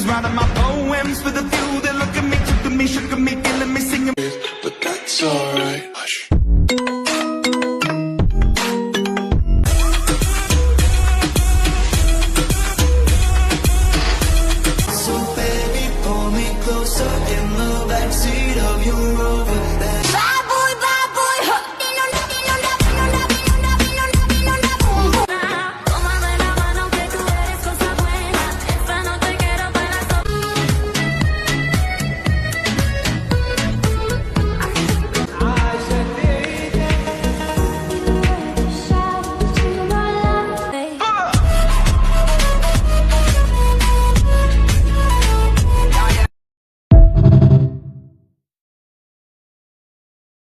writing my poems for the few that look at me, took at me, shook at me, feeling me, singing. But that's alright. Hush. So baby, pull me closer in the backseat of your Rover.